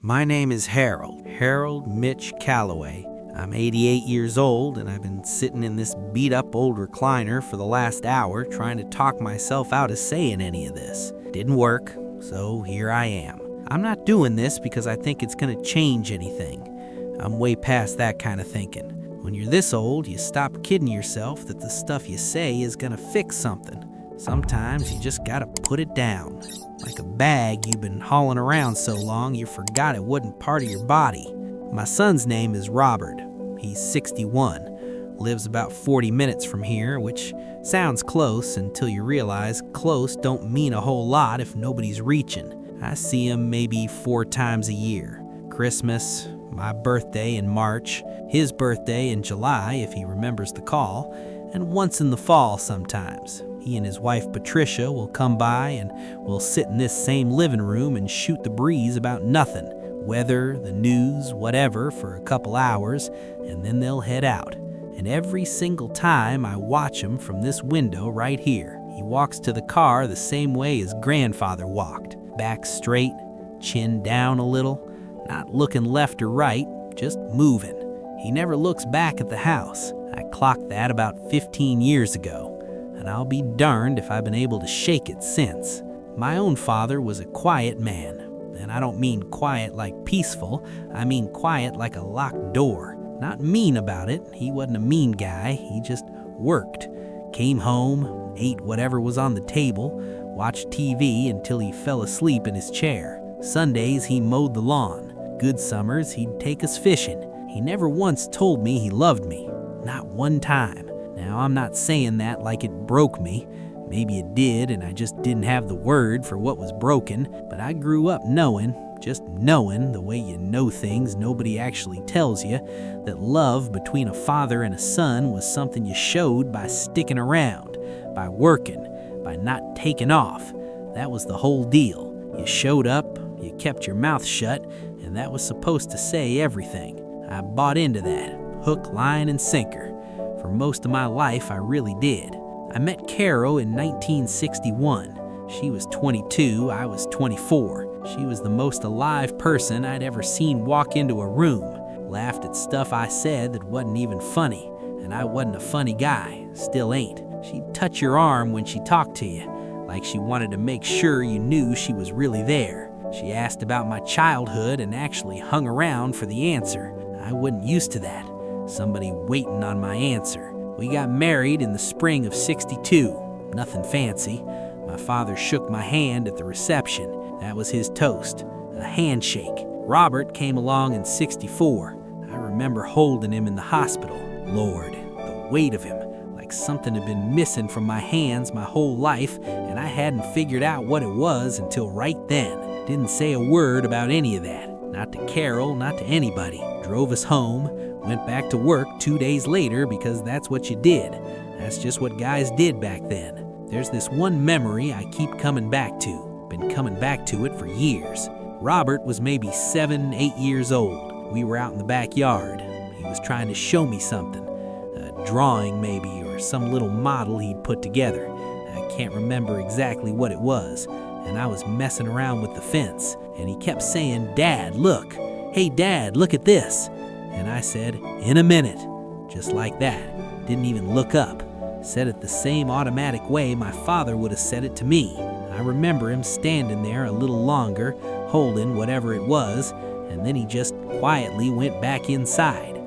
My name is Harold Mitch Calloway. I'm 88 years old, and I've been sitting in this beat-up old recliner for the last hour trying to talk myself out of saying any of this. Didn't work, so here I am. I'm not doing this because I think it's going to change anything. I'm way past that kind of thinking. When you're this old, you stop kidding yourself that the stuff you say is going to fix something. Sometimes you just gotta put it down. Like a bag you've been hauling around so long you forgot it wasn't part of your body. My son's name is Robert. He's 61. Lives about 40 minutes from here, which sounds close until you realize close don't mean a whole lot if nobody's reaching. I see him maybe 4 times a year. Christmas, my birthday in March, his birthday in July if he remembers the call, and once in the fall sometimes. He and his wife Patricia will come by and we'll sit in this same living room and shoot the breeze about nothing. Weather, the news, whatever, for a couple hours, and then they'll head out. And every single time I watch him from this window right here. He walks to the car the same way his grandfather walked. Back straight, chin down a little, not looking left or right, just moving. He never looks back at the house. I clocked that about 15 years ago. And I'll be darned if I've been able to shake it since. My own father was a quiet man, and I don't mean quiet like peaceful, I mean quiet like a locked door. Not mean about it, he wasn't a mean guy, he just worked. Came home, ate whatever was on the table, watched TV until he fell asleep in his chair. Sundays he mowed the lawn. Good summers he'd take us fishing. He never once told me he loved me, not one time. Now, I'm not saying that like it broke me. Maybe it did, and I just didn't have the word for what was broken, but I grew up knowing, just knowing, the way you know things nobody actually tells you, that love between a father and a son was something you showed by sticking around, by working, by not taking off. That was the whole deal. You showed up, you kept your mouth shut, and that was supposed to say everything. I bought into that, hook, line, and sinker. For most of my life, I really did. I met Carol in 1961. She was 22, I was 24. She was the most alive person I'd ever seen walk into a room. Laughed at stuff I said that wasn't even funny, and I wasn't a funny guy, still ain't. She'd touch your arm when she talked to you, like she wanted to make sure you knew she was really there. She asked about my childhood and actually hung around for the answer. I wasn't used to that. Somebody waiting on my answer. We got married in the spring of '62. Nothing fancy. My father shook my hand at the reception. That was his toast. A handshake. Robert came along in '64. I remember holding him in the hospital. Lord, the weight of him. Like something had been missing from my hands my whole life, and I hadn't figured out what it was until right then. Didn't say a word about any of that. Not to Carol, not to anybody. Drove us home. Went back to work 2 days later because that's what you did. That's just what guys did back then. There's this one memory I keep coming back to. Been coming back to it for years. Robert was maybe 7, 8 years old. We were out in the backyard. He was trying to show me something. A drawing maybe, or some little model he'd put together. I can't remember exactly what it was. And I was messing around with the fence. And he kept saying, "Dad, look. Hey, Dad, look at this." And I said, "In a minute." Just like that. Didn't even look up. Said it the same automatic way my father would have said it to me. I remember him standing there a little longer, holding whatever it was, and then he just quietly went back inside.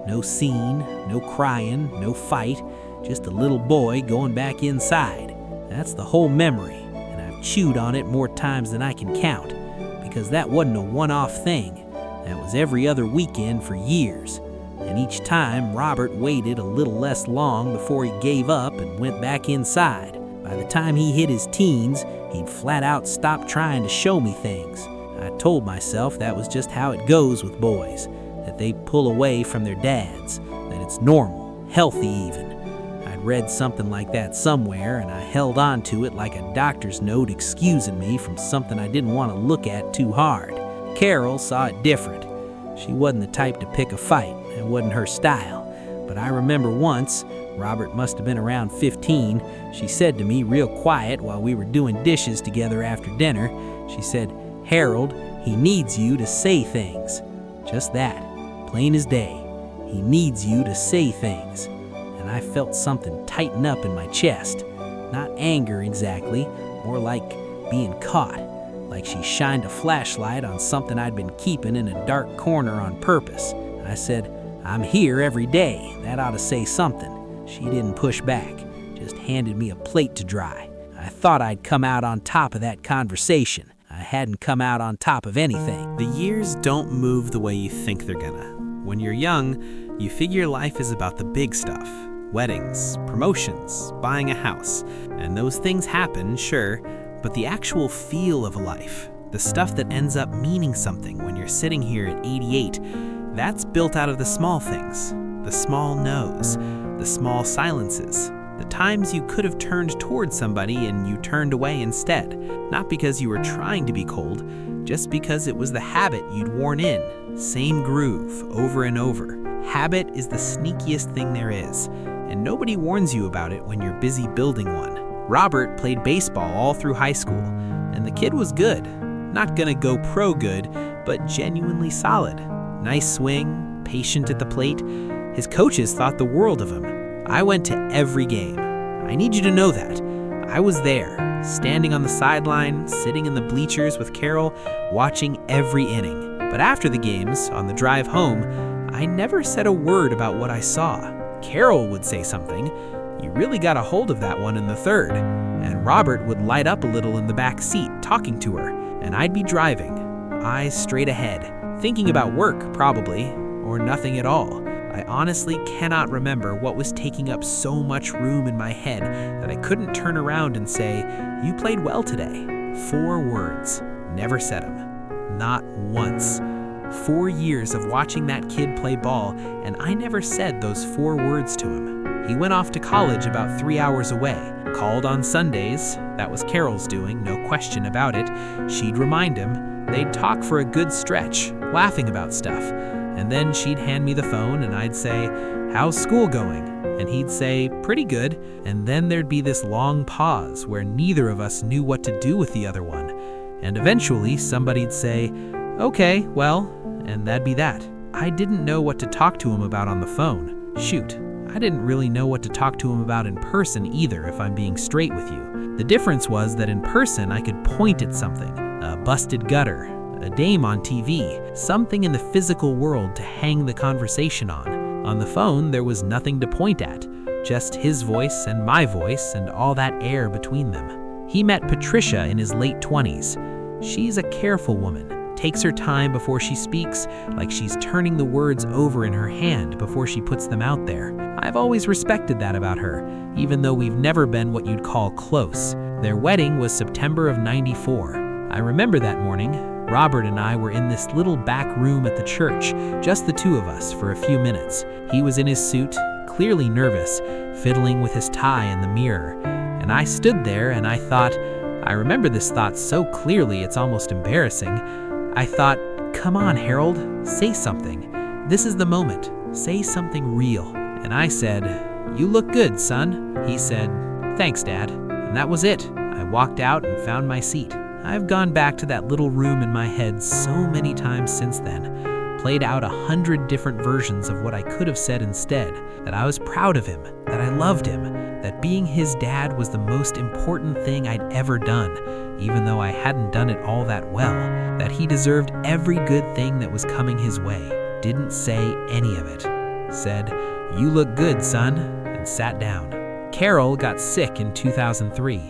No scene, no crying, no fight, just a little boy going back inside. That's the whole memory, and I've chewed on it more times than I can count, because that wasn't a one-off thing. That was every other weekend for years, and each time Robert waited a little less long before he gave up and went back inside. By the time he hit his teens, he'd flat out stop trying to show me things. I told myself that was just how it goes with boys, that they pull away from their dads, that it's normal, healthy even. I'd read something like that somewhere, and I held on to it like a doctor's note excusing me from something I didn't want to look at too hard. Carol saw it different. She wasn't the type to pick a fight. It wasn't her style. But I remember once, Robert must have been around 15, she said to me real quiet while we were doing dishes together after dinner, she said, "Harold, He needs you to say things. Just that, plain as day. He needs you to say things. And I felt something tighten up in my chest. Not anger exactly, more like being caught. Like she shined a flashlight on something I'd been keeping in a dark corner on purpose. I said, "I'm here every day. That ought to say something." She didn't push back, just handed me a plate to dry. I thought I'd come out on top of that conversation. I hadn't come out on top of anything. The years don't move the way you think they're gonna. When you're young, you figure life is about the big stuff. Weddings, promotions, buying a house. And those things happen, sure, but the actual feel of a life, the stuff that ends up meaning something when you're sitting here at 88, that's built out of the small things. The small no's, the small silences, the times you could have turned towards somebody and you turned away instead. Not because you were trying to be cold, just because it was the habit you'd worn in. Same groove, over and over. Habit is the sneakiest thing there is, and nobody warns you about it when you're busy building one. Robert played baseball all through high school, and the kid was good. Not gonna go pro good, but genuinely solid. Nice swing, patient at the plate. His coaches thought the world of him. I went to every game. I need you to know that. I was there, standing on the sideline, sitting in the bleachers with Carol, watching every inning. But after the games, on the drive home, I never said a word about what I saw. Carol would say something. "You really got a hold of that one in the third." And Robert would light up a little in the back seat, talking to her. And I'd be driving, eyes straight ahead, thinking about work, probably, or nothing at all. I honestly cannot remember what was taking up so much room in my head that I couldn't turn around and say, "You played well today." 4 words. Never said them. Not once. 4 years of watching that kid play ball, and I never said those 4 words to him. He went off to college about 3 hours away. Called on Sundays. That was Carol's doing, no question about it. She'd remind him. They'd talk for a good stretch, laughing about stuff. And then she'd hand me the phone and I'd say, "How's school going?" And he'd say, "Pretty good." And then there'd be this long pause where neither of us knew what to do with the other one. And eventually somebody'd say, "Okay, well," and that'd be that. I didn't know what to talk to him about on the phone. Shoot, I didn't really know what to talk to him about in person either, if I'm being straight with you. The difference was that in person I could point at something, a busted gutter, a dame on TV, something in the physical world to hang the conversation on. On the phone, there was nothing to point at, just his voice and my voice and all that air between them. He met Patricia in his late 20s. She's a careful woman, takes her time before she speaks, like she's turning the words over in her hand before she puts them out there. I've always respected that about her, even though we've never been what you'd call close. Their wedding was September of '94. I remember that morning. Robert and I were in this little back room at the church, just the two of us for a few minutes. He was in his suit, clearly nervous, fiddling with his tie in the mirror. And I stood there and I thought, I remember this thought so clearly it's almost embarrassing. I thought, "Come on, Harold, say something. This is the moment. Say something real." And I said, "You look good, son." He said, "Thanks, Dad." And that was it. I walked out and found my seat. I've gone back to that little room in my head so many times since then, played out 100 different versions of what I could have said instead, that I was proud of him, that I loved him, that being his dad was the most important thing I'd ever done, even though I hadn't done it all that well, that he deserved every good thing that was coming his way. Didn't say any of it. Said, "You look good, son," and sat down. Carol got sick in 2003.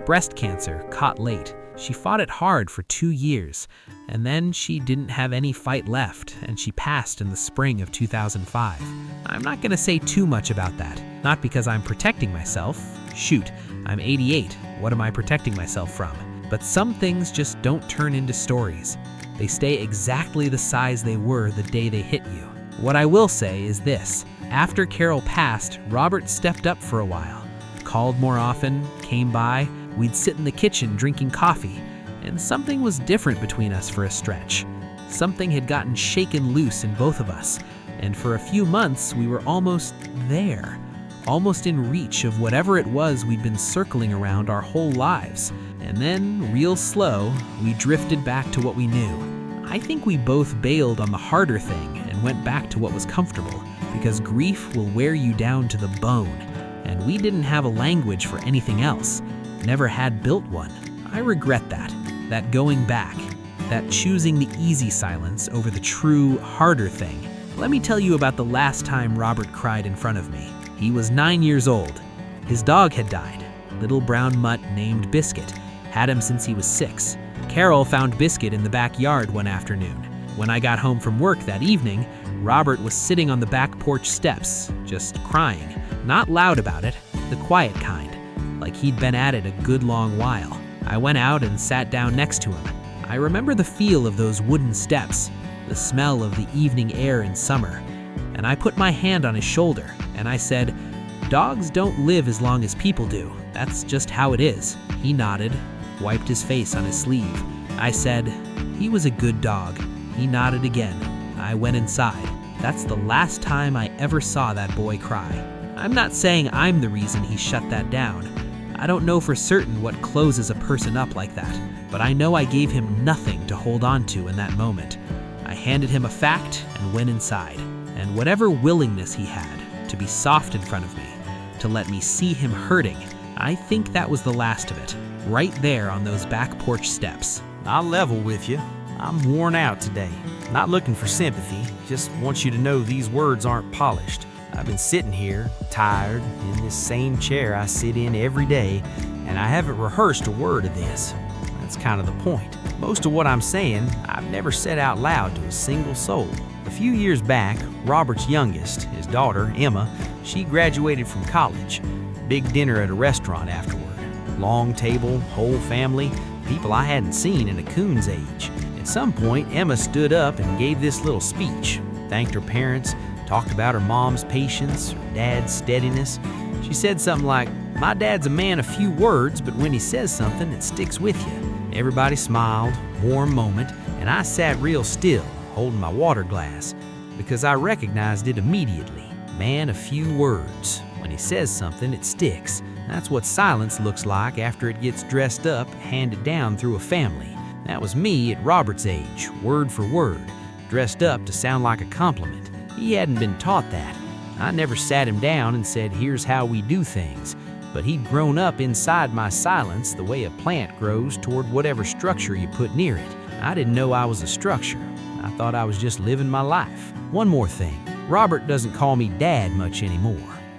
Breast cancer, caught late. She fought it hard for 2 years, and then she didn't have any fight left, and she passed in the spring of 2005. I'm not gonna say too much about that, not because I'm protecting myself. Shoot, I'm 88, what am I protecting myself from? But some things just don't turn into stories. They stay exactly the size they were the day they hit you. What I will say is this, after Carol passed, Robert stepped up for a while. Called more often, came by. We'd sit in the kitchen drinking coffee, and something was different between us for a stretch. Something had gotten shaken loose in both of us, and for a few months we were almost there, almost in reach of whatever it was we'd been circling around our whole lives. And then, real slow, we drifted back to what we knew. I think we both bailed on the harder thing and went back to what was comfortable, because grief will wear you down to the bone, and we didn't have a language for anything else, never had built one. I regret that going back, that choosing the easy silence over the true, harder thing. Let me tell you about the last time Robert cried in front of me. He was 9 years old. His dog had died. Little brown mutt named Biscuit. Had him since he was 6. Carol found Biscuit in the backyard one afternoon. When I got home from work that evening, Robert was sitting on the back porch steps, just crying. Not loud about it, the quiet kind, like he'd been at it a good long while. I went out and sat down next to him. I remember the feel of those wooden steps, the smell of the evening air in summer, and I put my hand on his shoulder and I said, "Dogs don't live as long as people do. That's just how it is." He nodded, wiped his face on his sleeve. I said, "He was a good dog." He nodded again. I went inside. That's the last time I ever saw that boy cry. I'm not saying I'm the reason he shut that down. I don't know for certain what closes a person up like that, but I know I gave him nothing to hold on to in that moment. I handed him a fact and went inside, and whatever willingness he had to be soft in front of me, to let me see him hurting, I think that was the last of it, right there on those back porch steps. I'll level with you. I'm worn out today. Not looking for sympathy, just want you to know these words aren't polished. I've been sitting here, tired, in this same chair I sit in every day, and I haven't rehearsed a word of this. That's kind of the point. Most of what I'm saying, I've never said out loud to a single soul. A few years back, Robert's youngest, his daughter, Emma, she graduated from college. Big dinner at a restaurant afterward. Long table, whole family, people I hadn't seen in a coon's age. At some point, Emma stood up and gave this little speech, thanked her parents, talked about her mom's patience, her dad's steadiness. She said something like, "My dad's a man of few words, but when he says something, it sticks with you." Everybody smiled, warm moment, and I sat real still, holding my water glass, because I recognized it immediately. Man of few words. When he says something, it sticks. That's what silence looks like after it gets dressed up, handed down through a family. That was me at Robert's age, word for word, dressed up to sound like a compliment. He hadn't been taught that. I never sat him down and said, "Here's how we do things." But he'd grown up inside my silence the way a plant grows toward whatever structure you put near it. I didn't know I was a structure. I thought I was just living my life. One more thing. Robert doesn't call me Dad much anymore.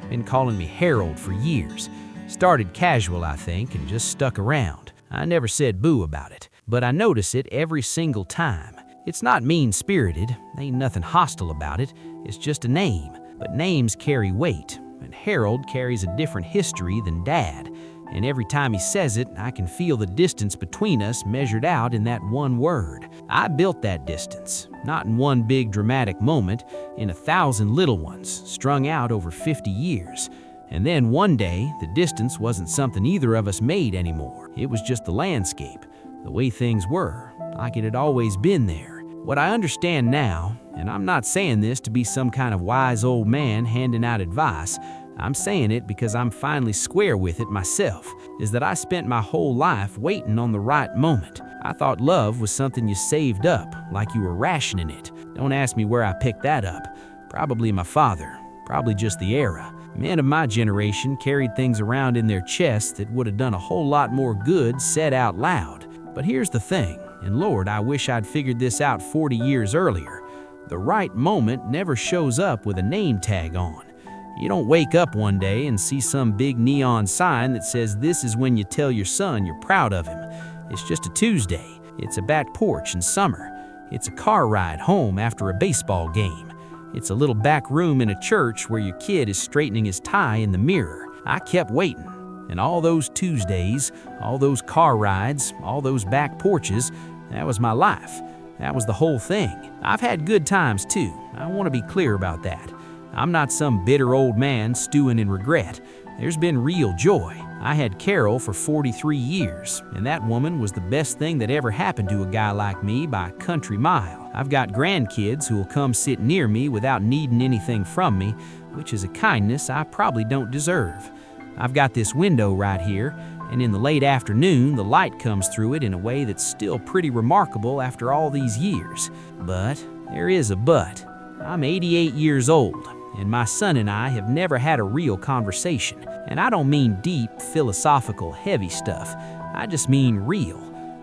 Been calling me Harold for years. Started casual, I think, and just stuck around. I never said boo about it, but I notice it every single time. It's not mean-spirited. Ain't nothing hostile about it. It's just a name. But names carry weight, and Harold carries a different history than Dad. And every time he says it, I can feel the distance between us measured out in that one word. I built that distance, not in one big dramatic moment, in 1,000 little ones, strung out over 50 years. And then one day, the distance wasn't something either of us made anymore. It was just the landscape, the way things were, like it had always been there. What I understand now, and I'm not saying this to be some kind of wise old man handing out advice, I'm saying it because I'm finally square with it myself, is that I spent my whole life waiting on the right moment. I thought love was something you saved up, like you were rationing it. Don't ask me where I picked that up. Probably my father, probably just the era. Men of my generation carried things around in their chests that would have done a whole lot more good said out loud. But here's the thing, and Lord, I wish I'd figured this out 40 years earlier. The right moment never shows up with a name tag on. You don't wake up one day and see some big neon sign that says this is when you tell your son you're proud of him. It's just a Tuesday. It's a back porch in summer. It's a car ride home after a baseball game. It's a little back room in a church where your kid is straightening his tie in the mirror. I kept waiting. And all those Tuesdays, all those car rides, all those back porches, that was my life. That was the whole thing. I've had good times too. I want to be clear about that. I'm not some bitter old man stewing in regret. There's been real joy. I had Carol for 43 years, and that woman was the best thing that ever happened to a guy like me by a country mile. I've got grandkids who will come sit near me without needing anything from me, which is a kindness I probably don't deserve. I've got this window right here, and in the late afternoon, the light comes through it in a way that's still pretty remarkable after all these years. But there is a but. I'm 88 years old, and my son and I have never had a real conversation. And I don't mean deep, philosophical, heavy stuff. I just mean real.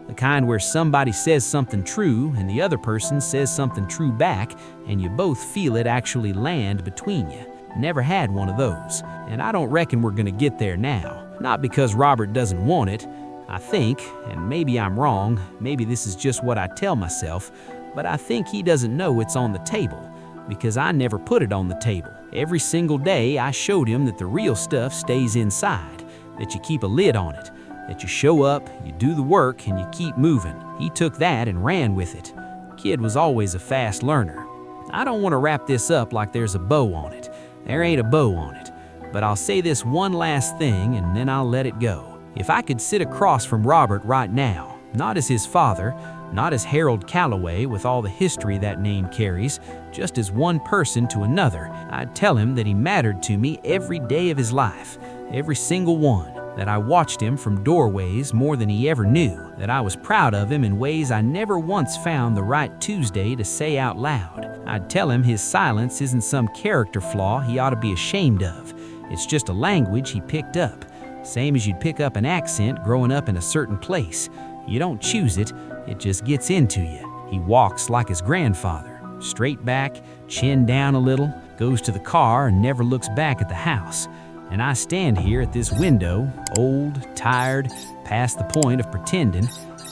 The kind where somebody says something true and the other person says something true back, and you both feel it actually land between you. Never had one of those, and I don't reckon we're gonna get there now. Not because Robert doesn't want it. I think, and maybe I'm wrong, maybe this is just what I tell myself, but I think he doesn't know it's on the table, because I never put it on the table. Every single day I showed him that the real stuff stays inside, that you keep a lid on it, that you show up, you do the work, and you keep moving. He took that and ran with it. Kid was always a fast learner. I don't want to wrap this up like there's a bow on it. There ain't a bow on it. But I'll say this one last thing and then I'll let it go. If I could sit across from Robert right now, not as his father, not as Harold Calloway with all the history that name carries, just as one person to another, I'd tell him that he mattered to me every day of his life, every single one, that I watched him from doorways more than he ever knew, that I was proud of him in ways I never once found the right Tuesday to say out loud. I'd tell him his silence isn't some character flaw he ought to be ashamed of. It's just a language he picked up, same as you'd pick up an accent growing up in a certain place. You don't choose it, it just gets into you. He walks like his grandfather, straight back, chin down a little, goes to the car and never looks back at the house. And I stand here at this window, old, tired, past the point of pretending,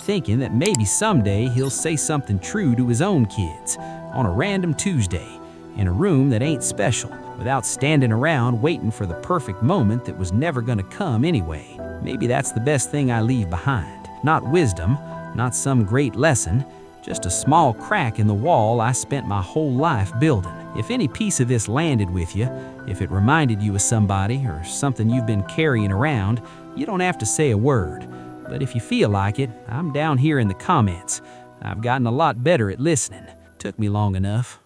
thinking that maybe someday he'll say something true to his own kids, on a random Tuesday, in a room that ain't special, without standing around waiting for the perfect moment that was never gonna come anyway. Maybe that's the best thing I leave behind. Not wisdom, not some great lesson, just a small crack in the wall I spent my whole life building. If any piece of this landed with you, if it reminded you of somebody or something you've been carrying around, you don't have to say a word. But if you feel like it, I'm down here in the comments. I've gotten a lot better at listening. Took me long enough.